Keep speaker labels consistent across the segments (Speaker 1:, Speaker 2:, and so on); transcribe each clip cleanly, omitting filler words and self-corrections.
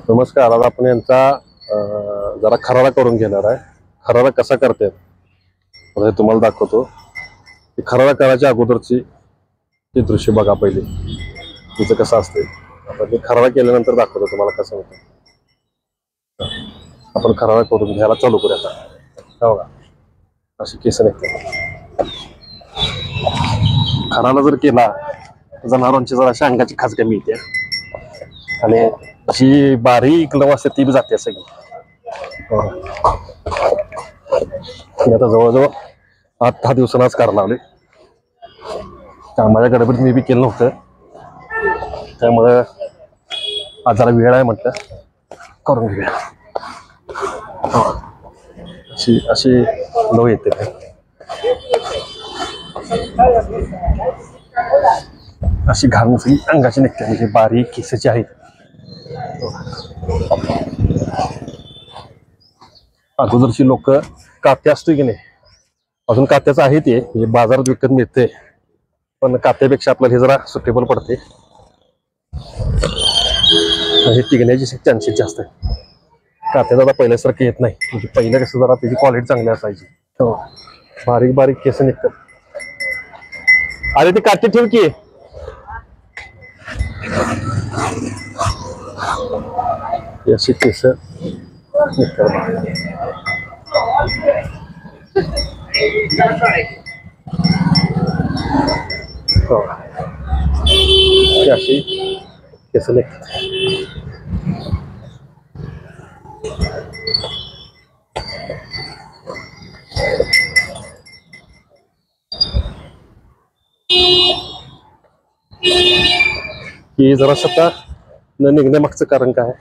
Speaker 1: नमस्कार. आज आपण यांचा जरा खरारा करून घेणार आहे. खरारा कसा करतात हे तुम्हाला दाखवतो. खरारा करायच्या अगोदरची ती दृश्य बघा पहिले, तिचं कसं असते. आता मी खरारा केल्यानंतर दाखवतो तुम्हाला कसं होतं. आपण खरारा करून घ्यायला चालू करूया. आता बघा अशी केस निघतात. खरारा जर केला जनावरांची जरा अशा अंगाची खास कमी येते आणि जी बारीक लव असते ती बी जाते सगळी. मी आता जवळजवळ 8-10 दिवसांनाच करायला लावले. माझ्या गडबडीत मी बी केलं नव्हतं, त्यामुळं आज जरा वेळ आहे म्हटलं करून घेऊया. अशी अशी लव येते. अशी घालून सगळी अंगाची निघते, म्हणजे बारीक केसाची आहेत. अगोदरची लोक कात्या असतो की नाही, अजून कात्याचं आहे ते म्हणजे बाजारात विकत मिळते, पण कात्यापेक्षा आपल्याला हे जरा सुटेबल पडते. हे टिकण्याची चान्सेस जास्त आहे. कात्यात आता पहिल्यासारखं येत नाही, म्हणजे पहिलं कसं जरा त्याची क्वालिटी चांगली असायची. बारीक बारीक केस निघतात. अरे ते काठी ठेव की. अशी केस अशी केस निघतात. ही जरा सत्ता न निघण्यामागचं कारण काय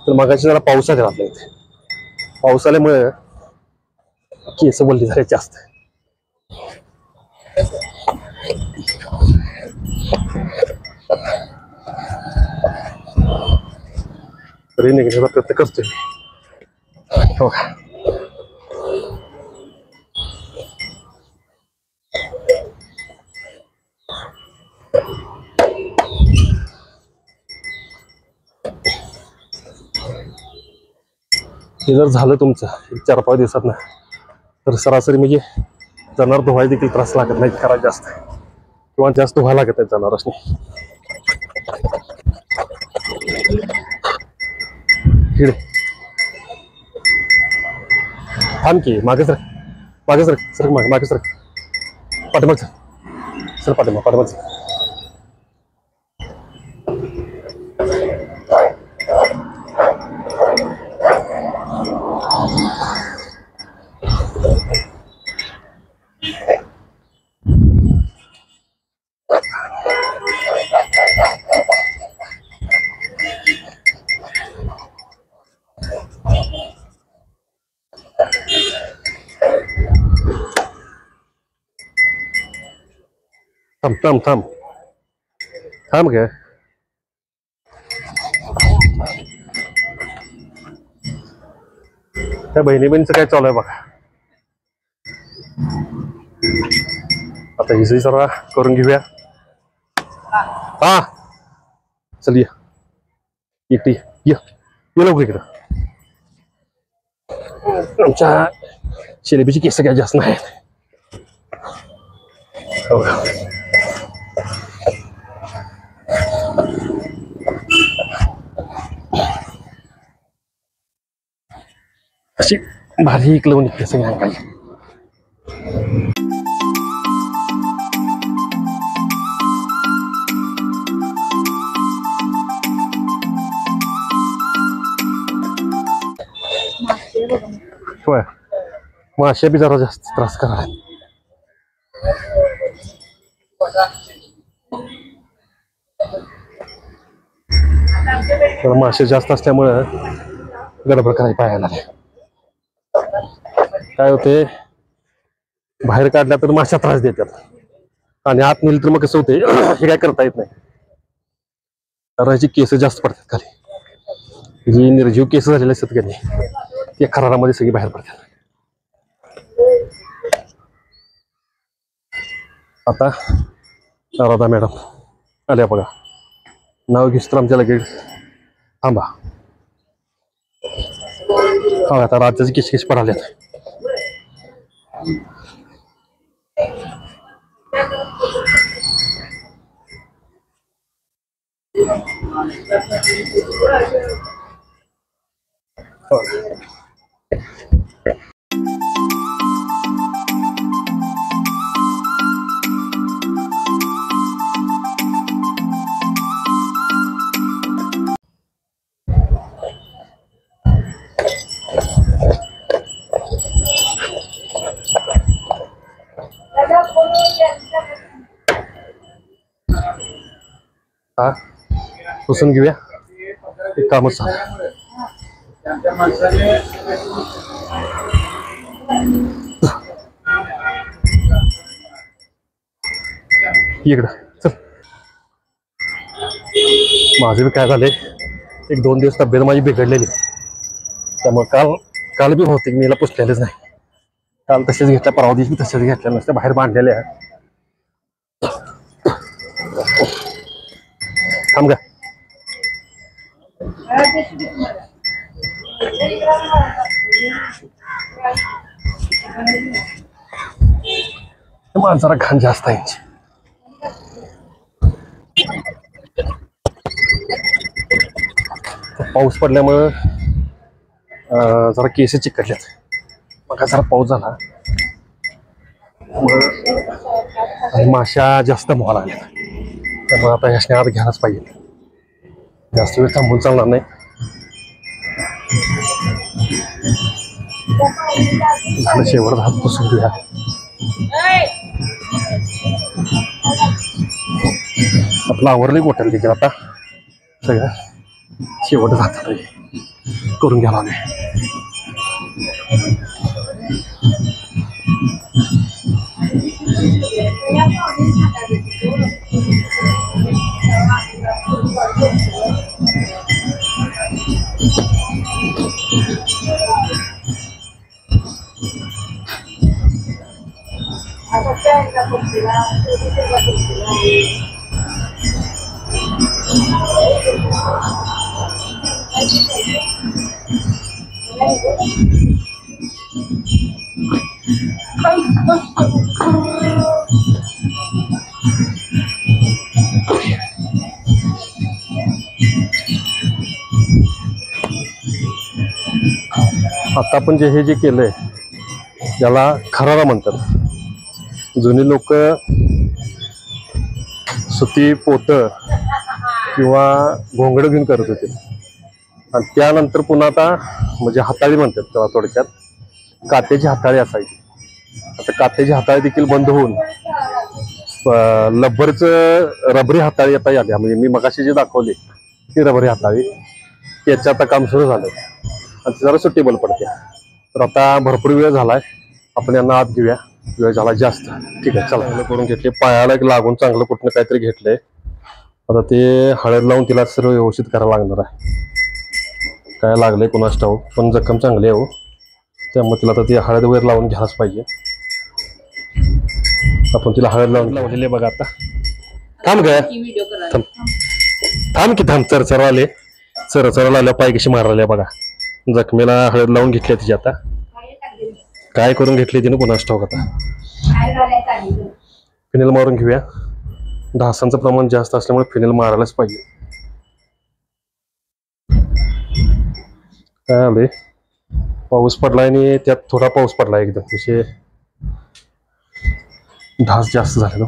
Speaker 1: तर मगाशी जरा पाऊस आला आपल्या इथे. पाऊस आल्यामुळे केस वल्ली झाले जास्त. तरी निघण्याचा प्रयत्न करतोय. हो का, हे जर झालं तुमचं 4-5 दिवसात ना, तर सरासरी म्हणजे जनावर धुवायला देखील त्रास लागत नाही खरा जास्त, किंवा जास्त व्हायला लागत नाही जनावरांनी. हिडे थांब की, मागे सर, मागे सर, सर मागे सर, पाठीमाग सर, पाठीमाग सर. थांब काय. त्या बहिणीचं काय चालू आहे बघा. आता हिजही जरा करून घेऊया. हा चल ये एकटी ये लवकर इकडं. आमच्या शेलेबीची केस काय जास्त नाही. अशी बारीक लावून निघते सगळ्या अंगाची. होय, माश्या बी जरा जास्त त्रास करा. तर मासे जास्त असल्यामुळं गडबड करायला पाहायला. काय होते, बाहेर काढल्या तर माश्या त्रास देतात आणि आत नेली तर मग कसं होते हे काय करता येत नाही. कारण याची केस जास्त पडतात खाली, जी निर्जीव केस झालेले असतात का नाही ते खरारामध्ये सगळी बाहेर पडतात. आता राधा मॅडम आल्या बघा. नाव घेस तर आमच्या लगेच थांबा. हो आता राज्याचे किचकिच पडाले. हा पुसून घेऊया. एक कामच झालं. इकडं चल. माझं बी काय झाले, 1-2 दिवस तब्येत माझी बिघडलेली, त्यामुळे काल बी बहुतेक मी हिला पुसलेलंच नाही. काल तसेच घेतल्या, परवा दिवशी तसेच घेतल्या, नसत्या बाहेर बांधलेल्या आहे. थांब का जरा घाण जास्त आहे. पाऊस पडल्यामुळं जरा केस चिकटल्यात. मग जरा पाऊस झाला आणि माश्या जास्त मोहाला लागल्यात, त्यामुळे आता ह्याने आत घ्यायलाच पाहिजे. जास्त वेळ थांबून चालणार नाही. झालं शेवट हात पुसून घेऊया. आपलं आवरलंय मोठ्याला देखील, आता सगळं शेवट हात करून घ्यायला लागले. आता आपण हे जे केलंय याला खरारा म्हणतात. जुनी लोक सुती पोतं किंवा घोंगडं घेऊन करत होते, आणि त्यानंतर पुन्हा आता म्हणजे हाताळी म्हणतात त्याला, थोडक्यात कात्याची हाताळी असायची. आता कात्याची हाताळी देखील बंद होऊन रबरी हाताळी आता आल्या. म्हणजे मी मगाशी जे दाखवली ती रबरी हाताळी, त्याचं आता काम सुरू झालं आणि ते जरा सुटेबल पडते. तर आता भरपूर वेळ झालाय, आपण यांना आत घेऊया. वेळ झाला जास्त. ठीक आहे चला. करून घेतले, पायाला एक लागून चांगलं कुठनं काहीतरी घेतलंय. आता ते हळद लावून तिला सर्व व्यवस्थित करायला लागणार आहे. काय लागलंय कोणास ठाऊक, पण जखम चांगली आहे हो, त्यामुळे तिला आता ती हळद वगैरे लावून घ्यायलाच पाहिजे. आपण तिला हळद लावून लावलेली बघा. आता थांब काय थांब की थांब. चरचर आले, चरचराला आल्या पाय कशी मारायला बघा. जखमेला हळद लावून घेतली तिची. आता काय करून घेतली तिने कोणास ठाऊक. आता फिनेल मारून घेऊया. डासांचं प्रमाण जास्त असल्यामुळे फिनेल मारायलाच पाहिजे. काय आलंय, पाऊस पडलाय आणि त्यात थोडा पाऊस पडलाय एकदम, म्हणजे ढास जास्त झाले ना.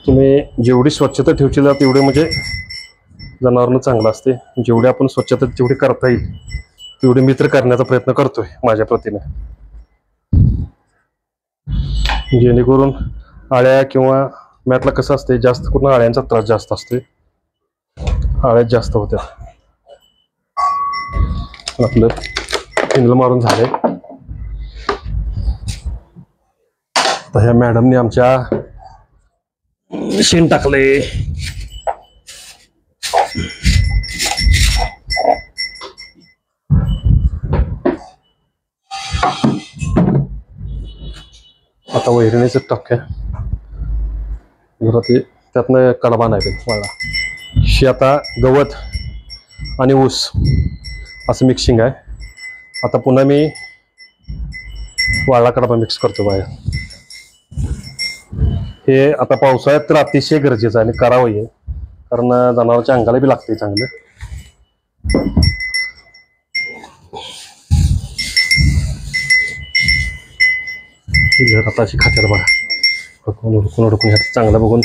Speaker 1: तुम्ही जेवढी स्वच्छता ठेवशील तेवढे म्हणजे जनावरांना चांगलं असते. जेवढी आपण स्वच्छता जेवढी करता येईल तेवढे मित्र करण्याचा प्रयत्न करतोय माझ्या प्रतीने, जेणेकरून आळ्या किंवा मॅटला कसं असते, जास्त करून आळ्यांचा त्रास जास्त असतोय, आळ्यात जास्त होत्या. आपलं फिनल मारून झालंय. तर ह्या मॅडमने आमच्या शेण टाकलंय. आता वैरणीचं टाक्या जरा ते त्यातनं कडबा नाही वाळला. शी आता गवत आणि ऊस असं मिक्सिंग आहे. आता पुन्हा मी वाळला कडबा मिक्स करतो बाहेर. हे आता पावसाळ्यात तर अतिशय गरजेचं आहे आणि करावं आहे, कारण जनावरांच्या अंगाला बी लागते चांगलं. आता अशी खात्यात बघा, हुडकून ह्यात चांगलं बघून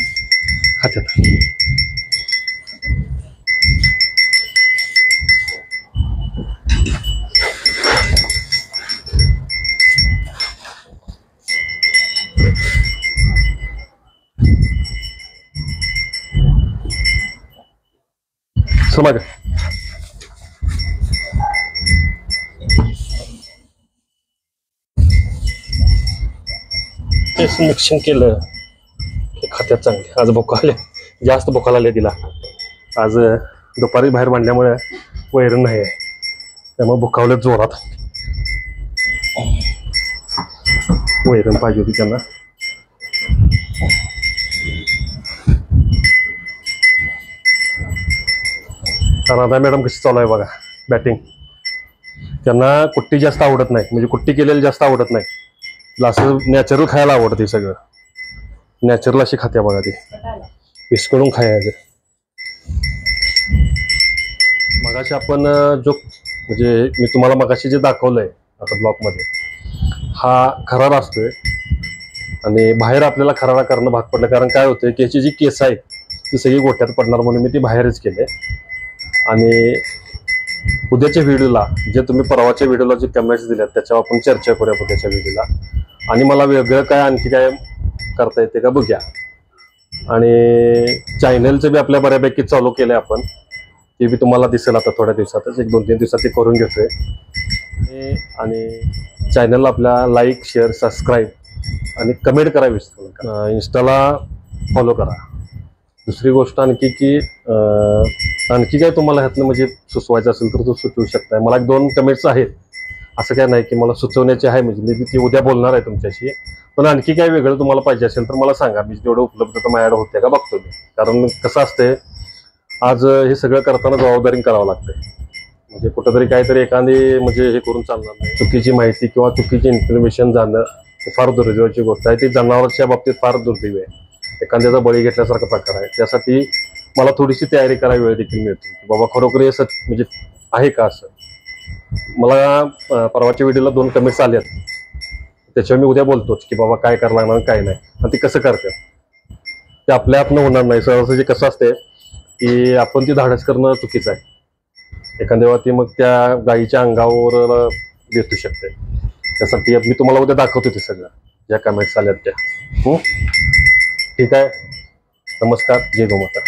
Speaker 1: खात्यात. चल माग मिक्सिंग केलं खात्यात चांगले. आज भुका आले, जास्त भुका लागले तिला. आज दुपारी बाहेर मांडल्यामुळे वैरण नाही आहे, त्यामुळे भुकावलं जोरात. वैरण पाहिजे होती त्यांना. राधा मॅडम कशी चालू आहे बघा बॅटिंग. त्यांना कुट्टी जास्त आवडत नाही, म्हणजे कुट्टी केलेली जास्त आवडत नाही. असं नॅचरल खायला आवडते, सगळं नॅचरल अशी खात्या बघा. ती विस्कळून खायचं. मगाशी आपण जो म्हणजे मी तुम्हाला मगाशी जे दाखवलंय आता ब्लॉकमध्ये, हा खरारा असतोय आणि बाहेर आपल्याला खरारा करणं भाग पडलं. कारण काय होतंय की याची जी केस आहेत ती सगळी गोठ्यात पडणार म्हणून मी ती बाहेरच केले. आणि उद्याच्या व्हिडिओला जे तुम्ही परवाच्या व्हिडिओला जे कमेंट्स दिल्यात त्याच्यावर आपण चर्चा करूया उद्याच्या व्हिडिओला. आणि मला वेगळं काय आणखी काय करता येते का बघूया. आणि चॅनलचं बी आपल्या बऱ्यापैकी चालू केलंय आपण, ते बी तुम्हाला दिसेल आता थोड्या दिवसातच, 1-2-3 दिवसात ते करून घेतोय. आणि चॅनलला आपल्या लाईक, शेअर, सबस्क्राईब आणि कमेंट करा विसरू नका. इंस्टाला फॉलो करा. दुसरी गोष्ट आणखी की आणखी काय तुम्हाला ह्यातनं म्हणजे सुचवायचं असेल तर तो सुचवू शकताय. मला 1-2 कमेंट्स आहेत, असं काय नाही की मला सुचवण्याचे आहे, म्हणजे मी ती उद्या बोलणार आहे तुमच्याशी. पण आणखी काय वेगळं तुम्हाला पाहिजे असेल तर मला सांगा, मी जेवढं उपलब्धता माझ्याकडे होते का बघतो मी. कारण कसं असते, आज हे सगळं करताना जबाबदारी करावं लागते. म्हणजे कुठंतरी काहीतरी एखादी म्हणजे हे करून चालणार नाही. चुकीची माहिती किंवा चुकीची इन्फॉर्मेशन जाणं फार दुर्दैवाची गोष्ट आहे. ती जनावरांच्या बाबतीत फार दुर्दैव आहे. एखाद्याचा बळी घेतल्यासारखा प्रकार आहे. त्यासाठी मला थोडीशी तयारी करायला वेळ देखील मिळते. बाबा खरोखर हे म्हणजे आहे का असं. मला परवाच्या व्हिडिओला 2 कमेंट्स आल्यात, त्याच्यावर मी उद्या बोलतोच की बाबा काय करायला लागणार काय नाही आणि ते कसं करतात ते आपल्या आपलं होणार नाही. सहसा कसं असते की आपण ती धाडस करणं चुकीचं आहे. एखाद्या वेळा ती मग त्या गायीच्या अंगावर बेतू शकते. त्यासाठी मी तुम्हाला उद्या दाखवतो ते सगळं ज्या कमेंट्स आल्यात त्या. ठीक आहे. नमस्कार. जय गोमाता.